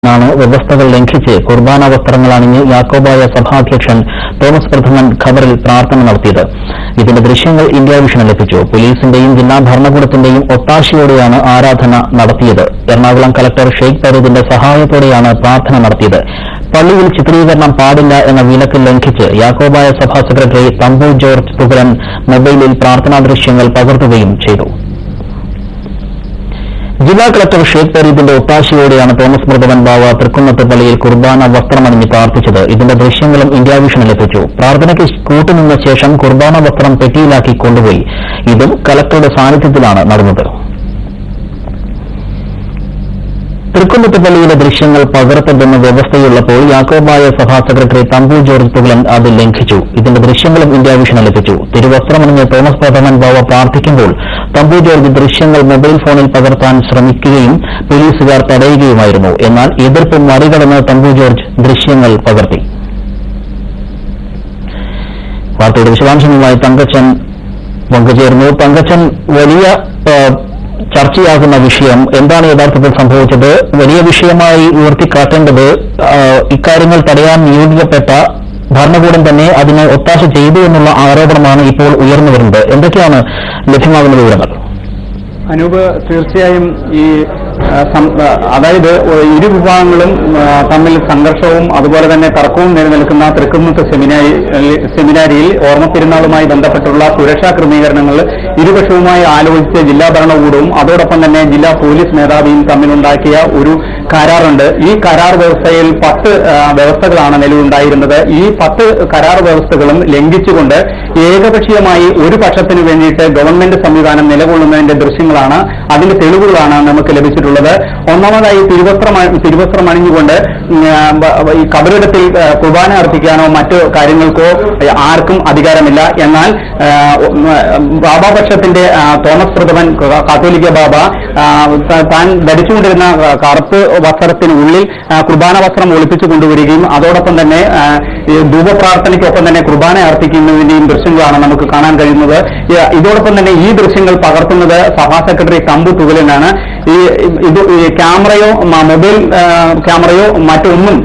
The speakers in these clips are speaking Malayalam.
വ്യവസ്ഥകൾ ലംഘിച്ച് കുർബാന വസ്ത്രങ്ങൾ അണിഞ്ഞ് യാക്കോബായ സഭാധ്യക്ഷൻ തോമസ് പ്രഥമൻ ഖബറിൽ പ്രാർത്ഥന നടത്തിയത്. ഇതിന്റെ ദൃശ്യങ്ങൾ ഇന്ത്യ വിഷന് ലഭിച്ചു. പോലീസിന്റെയും ജില്ലാ ഭരണകൂടത്തിന്റെയും ഒത്താശയോടെയാണ് ആരാധന നടത്തിയത്. എറണാകുളം കലക്ടർ ഷെയ്ഖ് ഫരീദിന്റെ സഹായത്തോടെയാണ് പ്രാർത്ഥന നടത്തിയത്. പള്ളിയിൽ ചിത്രീകരണം പാടില്ല എന്ന വിലക്ക് ലംഘിച്ച് യാക്കോബായ സഭാ സെക്രട്ടറി തമ്പു ജോർജ് തുകലൻ മൊബൈലിൽ പ്രാർത്ഥനാ ദൃശ്യങ്ങൾ പകർത്തുകയും ചെയ്തു. ജില്ലാ കളക്ടർ ഷെയ്ഖ് ഫരീദിന്റെ ഒത്താശയോടെയാണ് തോമസ് പ്രഥമൻ ബാവ തൃക്കുന്നത്ത് പള്ളിയിൽ കുർബാന വസ്ത്രമണിഞ്ഞ് പ്രാർത്ഥിച്ചത്. ഇതിന്റെ ദൃശ്യങ്ങളും ഇന്ത്യ വിഷന് ലഭിച്ചു. പ്രാർത്ഥനയ്ക്ക് കൂട്ടുനിന്ന ശേഷം കുർബാന വസ്ത്രം പെട്ടിയിലാക്കി കൊണ്ടുപോയി. ഇതും കളക്ടറുടെ സാന്നിധ്യത്തിലാണ് നടന്നത്. തൃക്കുന്നത്ത് പള്ളിയിലെ ദൃശ്യങ്ങൾ പകർത്തതെന്ന് വ്യവസ്ഥയുള്ളപ്പോൾ യാക്കോബായ സഭാ സെക്രട്ടറി തമ്പു ജോർജ് തുകലൻ അത് ലംഘിച്ചു. ഇതിന്റെ ദൃശ്യങ്ങളും ഇന്ത്യ വിഷന് ലഭിച്ചു. തിരുവസ്ത്രമണിഞ്ഞ് തോമസ് പ്രഥമൻ ബാവ പ്രാർത്ഥിക്കുമ്പോൾ തമ്പു ജോർജ് ദൃശ്യങ്ങൾ മൊബൈൽ ഫോണിൽ പകർത്താൻ ശ്രമിക്കുകയും പോലീസുകാർ തടയുകയുമായിരുന്നു. എന്നാൽ എതിർപ്പ് മറികടന്ന് തമ്പു ജോർജ് ദൃശ്യങ്ങൾ പകർത്തി. വാർത്തയുടെ വിശദാംശങ്ങളുമായി തങ്കച്ചൻ പങ്കുചേർന്നു. തങ്കച്ചൻ, വലിയ ചർച്ചയാകുന്ന വിഷയം എന്താണ് യഥാർത്ഥത്തിൽ സംഭവിച്ചത്? വലിയ വിഷയമായി ഉയർത്തിക്കാട്ടേണ്ടത് ഇക്കാര്യങ്ങൾ തടയാൻ നിയോഗിക്കപ്പെട്ട ഭരണകൂടം തന്നെ അതിന് ഒത്താശ ചെയ്തു എന്നുള്ള ആരോപണമാണ് ഇപ്പോൾ ഉയർന്നു വരുന്നത്. എന്തൊക്കെയാണ് ലഭ്യമാകുന്ന വിവരങ്ങൾ? അനൂപ്, തീർച്ചയായും അതായത് ഇരു വിഭാഗങ്ങളും തമ്മിൽ സംഘർഷവും അതുപോലെ തന്നെ തർക്കവും നിലനിൽക്കുന്ന തൃക്കുന്നത്ത് സെമിനാരിയിൽ ഓർമ്മ പെരുന്നാളുമായി ബന്ധപ്പെട്ടുള്ള സുരക്ഷാ ക്രമീകരണങ്ങൾ ഇരുപക്ഷവുമായി ആലോചിച്ച് ജില്ലാ ഭരണകൂടവും അതോടൊപ്പം തന്നെ ജില്ലാ പോലീസ് മേധാവിയും തമ്മിലുണ്ടാക്കിയ ഒരു കരാറുണ്ട്. ഈ കരാർ വ്യവസ്ഥയിൽ 10 വ്യവസ്ഥകളാണ് നിലവിലുണ്ടായിരുന്നത്. ഈ 10 കരാർ വ്യവസ്ഥകളും ലംഘിച്ചുകൊണ്ട് ഏകപക്ഷീയമായി ഒരു പക്ഷത്തിന് വേണ്ടിയിട്ട് ഗവൺമെന്റ് സംവിധാനം നിലകൊള്ളുന്നതിന്റെ ദൃശ്യങ്ങളാണ്, അതിന്റെ തെളിവുകളാണ് നമുക്ക് ലഭിച്ചിട്ടുള്ളത്. ഒന്നാമതായി തിരുവസ്ത്രം അണിഞ്ഞുകൊണ്ട് ഈ കബറിടത്തിൽ കുർബാന അർപ്പിക്കാനോ മറ്റു കാര്യങ്ങൾക്കോ ആർക്കും അധികാരമില്ല. എന്നാൽ ബാബാപക്ഷത്തിന്റെ തോമസ് പ്രഥമൻ കാത്തോലിക്ക ബാബ താൻ ധരിച്ചുകൊണ്ടിരുന്ന കറുപ്പ് വസ്ത്രത്തിനുള്ളിൽ കുർബാന വസ്ത്രം ഒളിപ്പിച്ചു കൊണ്ടുവരികയും അതോടൊപ്പം തന്നെ ധൂപപ്രാർത്ഥനയ്ക്കൊപ്പം തന്നെ കുർബാന അർപ്പിക്കുന്നതിന്റെയും ദൃശ്യങ്ങളാണ് നമുക്ക് കാണാൻ കഴിയുന്നത്. ഇതോടൊപ്പം തന്നെ ഈ ദൃശ്യങ്ങൾ പകർത്തുന്നത് സഭാ സെക്രട്ടറി തമ്പു തുകലനാണ്. ഇത് ക്യാമറയോ മൊബൈൽ ക്യാമറയോ മറ്റൊന്നും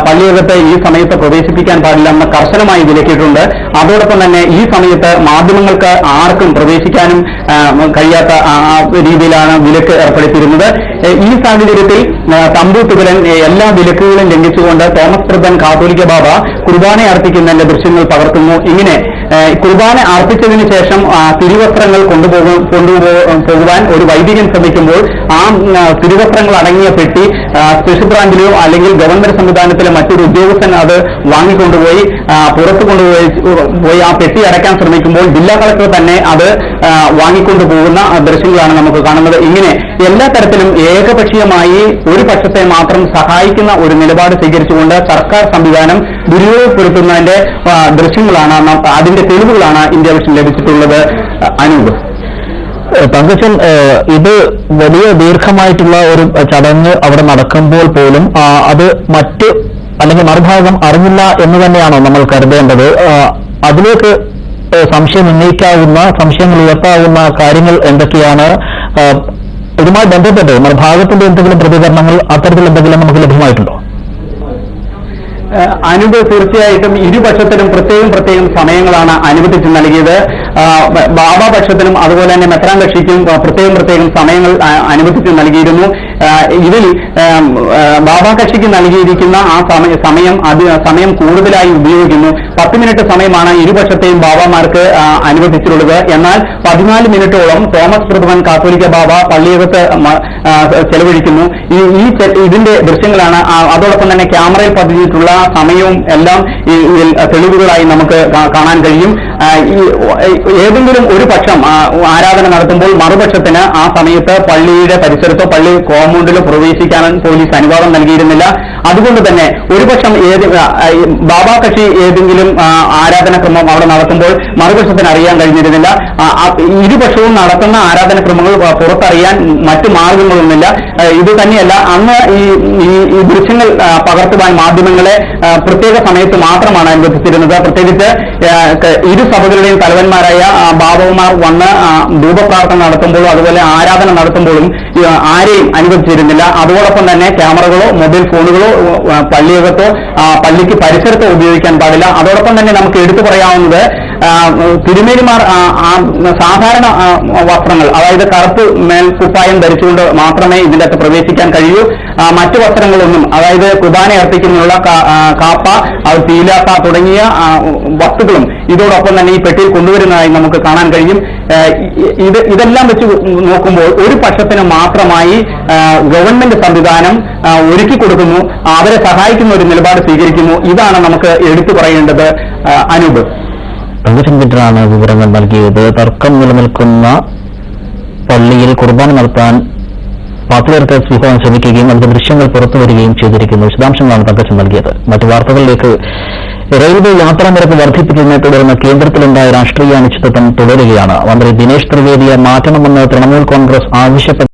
പള്ളിയകത്ത് ഈ സമയത്ത് പ്രവേശിപ്പിക്കാൻ പാടില്ലെന്ന് കർശനമായി വിലക്കിയിട്ടുണ്ട്. അതോടൊപ്പം തന്നെ ഈ സമയത്ത് മാധ്യമങ്ങൾക്ക് ആർക്കും പ്രവേശിക്കാനും കഴിയാത്ത രീതിയിലാണ് വിലക്ക് ഏർപ്പെടുത്തിയിരുന്നത്. ഈ സാഹചര്യത്തിൽ തമ്പു തുകലൻ എല്ലാ വിലക്കുകളും ലംഘിച്ചുകൊണ്ട് തോമസ് പ്രഥമൻ കാത്തോലിക്ക ബാബ കുർബാന അർപ്പിക്കുന്നതിന്റെ ദൃശ്യങ്ങൾ പകർത്തുന്നു. ഇങ്ങനെ കുർബാന അർപ്പിച്ചതിന് ശേഷം തിരുവസ്ത്രങ്ങൾ കൊണ്ടുപോകുവാൻ ഒരു വൈദികൻ ശ്രമിക്കുമ്പോൾ ആ തിരുവസ്ത്രങ്ങൾ അടങ്ങിയ പെട്ടി സ്പെഷ്യൽ ബ്രാഞ്ചിലോ അല്ലെങ്കിൽ ഗവൺമെന്റ് സംവിധാനത്തിലെ മറ്റൊരു ഉദ്യോഗസ്ഥൻ അത് വാങ്ങിക്കൊണ്ടുപോയി പുറത്തു കൊണ്ടുപോയി ആ പെട്ടി അടയ്ക്കാൻ ശ്രമിക്കുമ്പോൾ ജില്ലാ കളക്ടർ തന്നെ അത് വാങ്ങിക്കൊണ്ടുപോകുന്ന ദൃശ്യങ്ങളാണ് നമുക്ക് കാണുന്നത്. ഇങ്ങനെ എല്ലാ തരത്തിലും ഏകപക്ഷീയമായി ഒരു പക്ഷത്തെ മാത്രം സഹായിക്കുന്ന ഒരു നിലപാട് സ്വീകരിച്ചുകൊണ്ട് സർക്കാർ സംവിധാനം ദുരുപയോഗപ്പെടുത്തുന്നതിന്റെ ദൃശ്യങ്ങളാണ്, അതിന്റെ തെളിവുകളാണ് ഇന്ത്യ വിഷൻ ലഭിച്ചിട്ടുള്ളത്. അനൂപ്, തങ്കച്ചൻ, ഇത് വലിയ ദീർഘമായിട്ടുള്ള ഒരു ചടങ്ങ് അവിടെ നടക്കുമ്പോൾ പോലും അത് മറ്റ് അല്ലെങ്കിൽ മറുഭാഗം അറിഞ്ഞില്ല എന്ന് തന്നെയാണോ നമ്മൾ കരുതേണ്ടത്? അതിലേക്ക് സംശയങ്ങൾ ഉയർത്താവുന്ന കാര്യങ്ങൾ എന്തൊക്കെയാണ്? ഇതുമായി ബന്ധപ്പെട്ട് മറുഭാഗത്തിന്റെ എന്തെങ്കിലും പ്രതികരണങ്ങൾ അത്തരത്തിൽ എന്തെങ്കിലും നമുക്ക് ലഭ്യമായിട്ടുണ്ടോ? അനൂപ്, തീർച്ചയായിട്ടും ഇരുപക്ഷത്തിനും പ്രത്യേകം സമയങ്ങളാണ് അനുവദിച്ച് നൽകിയത്. ബാബാപക്ഷത്തിനും അതുപോലെ തന്നെ മെത്രാൻ കക്ഷിക്കും പ്രത്യേകം സമയങ്ങൾ അനുവദിച്ച് നൽകിയിരുന്നു. ഇതിൽ ബാബാ കക്ഷിക്ക് നൽകിയിരിക്കുന്ന ആ സമയം കൂടുതലായി ഉപയോഗിക്കുന്നു. 10 മിനിറ്റ് സമയമാണ് ഇരുപക്ഷത്തെയും ബാബാമാർക്ക് അനുവദിച്ചിട്ടുള്ളത്. എന്നാൽ 14 മിനിറ്റോളം തോമസ് പ്രഥമൻ കാത്തോലിക്ക ബാബ പള്ളിയകത്ത് ചെലവഴിക്കുന്നു. ഇതിന്റെ ദൃശ്യങ്ങളാണ്. അതോടൊപ്പം തന്നെ ക്യാമറയിൽ പതിഞ്ഞിട്ടുള്ള സമയവും എല്ലാം തെളിവുകളായി നമുക്ക് കാണാൻ കഴിയും. ഏതെങ്കിലും ഒരു പക്ഷം ആരാധന നടത്തുമ്പോൾ മറുപക്ഷത്തിന് ആ സമയത്ത് പള്ളിയുടെ പരിസരത്തോ പള്ളി കോമ്പൗണ്ടിലോ പ്രവേശിക്കാൻ പോലീസ് അനുവാദം നൽകിയിരുന്നില്ല. അതുകൊണ്ട് തന്നെ ഒരുപക്ഷം ബാബാ കക്ഷി ഏതെങ്കിലും ആരാധനക്രമം അവിടെ നടത്തുമ്പോൾ മറുപക്ഷത്തിന് അറിയാൻ കഴിഞ്ഞിരുന്നില്ല. ഇരുപക്ഷവും നടത്തുന്ന ആരാധനക്രമങ്ങൾ പുറത്തറിയാൻ മറ്റു മാർഗങ്ങളൊന്നുമില്ല. ഇത് തന്നെയല്ല, അന്ന് ഈ ദൃശ്യങ്ങൾ പകർത്തുവാൻ മാധ്യമങ്ങളെ പ്രത്യേക സമയത്ത് മാത്രമാണ് അനുവദിച്ചിരുന്നത്. പ്രത്യേകിച്ച് ഇരു സഭകളുടെയും തലവന്മാരായ ബാബുമാർ വന്ന് ധൂപപ്രാർത്ഥന നടത്തുമ്പോഴും അതുപോലെ ആരാധന നടത്തുമ്പോഴും ആരെയും അനുവദിച്ചിരുന്നില്ല. അതോടൊപ്പം തന്നെ ക്യാമറകളോ മൊബൈൽ ഫോണുകളോ പള്ളിയകത്തോ പള്ളിക്ക് പരിസരത്തോ ഉപയോഗിക്കാൻ പാടില്ല. അതോടൊപ്പം തന്നെ നമുക്ക് എടുത്തു പറയാവുന്നത് തിരുമേനിമാർ സാധാരണ വസ്ത്രങ്ങൾ, അതായത് കറുപ്പ് മേൽക്കുപ്പായം ധരിച്ചുകൊണ്ട് മാത്രമേ ഇതിൻ്റെ അകത്ത് പ്രവേശിക്കാൻ കഴിയൂ. മറ്റു വസ്ത്രങ്ങളൊന്നും, അതായത് കുർബാന അർപ്പിക്കുന്നതിനുള്ള കാപ്പ, അത് തീലാക്ക തുടങ്ങിയ വസ്തുക്കളും ഇതോടൊപ്പം തന്നെ ഈ പെട്ടിയിൽ കൊണ്ടുവരുന്നതായി നമുക്ക് കാണാൻ കഴിയും. ഇതെല്ലാം വെച്ച് നോക്കുമ്പോൾ ഒരു പക്ഷത്തിന് മാത്രമായി ഗവൺമെന്റ് സംവിധാനം ഒരുക്കി കൊടുക്കുന്നു, അവരെ സഹായിക്കുന്ന ഒരു നിലപാട് സ്വീകരിക്കുന്നു. ഇതാണ് നമുക്ക് എടുത്തു പറയേണ്ടത്. അനൂപ് തങ്കച്ചൻകുട്ടനാണ് വിവരങ്ങൾ നൽകിയത്. തർക്കം നിലനിൽക്കുന്ന പള്ളിയിൽ കുർബാന നടത്താൻ പാത്രിയർക്കീസ് വിഭാഗം ശ്രമിക്കുകയും അതിന്റെ ദൃശ്യങ്ങൾ പുറത്തുവരികയും ചെയ്തിരിക്കുന്നു. വിശദാംശങ്ങളാണ് തങ്കച്ചൻ നൽകിയത്. മറ്റു വാർത്തകളിലേക്ക്. റെയിൽവേ യാത്രാ നിരക്ക് വർദ്ധിപ്പിക്കുന്നതിനെ തുടർന്ന് കേന്ദ്രത്തിലുണ്ടായ രാഷ്ട്രീയ അനിശ്ചിതത്വം തുടരുകയാണ്. മന്ത്രി ദിനേശ് ത്രിവേദിയെ മാറ്റണമെന്ന് തൃണമൂൽ കോൺഗ്രസ് ആവശ്യപ്പെട്ട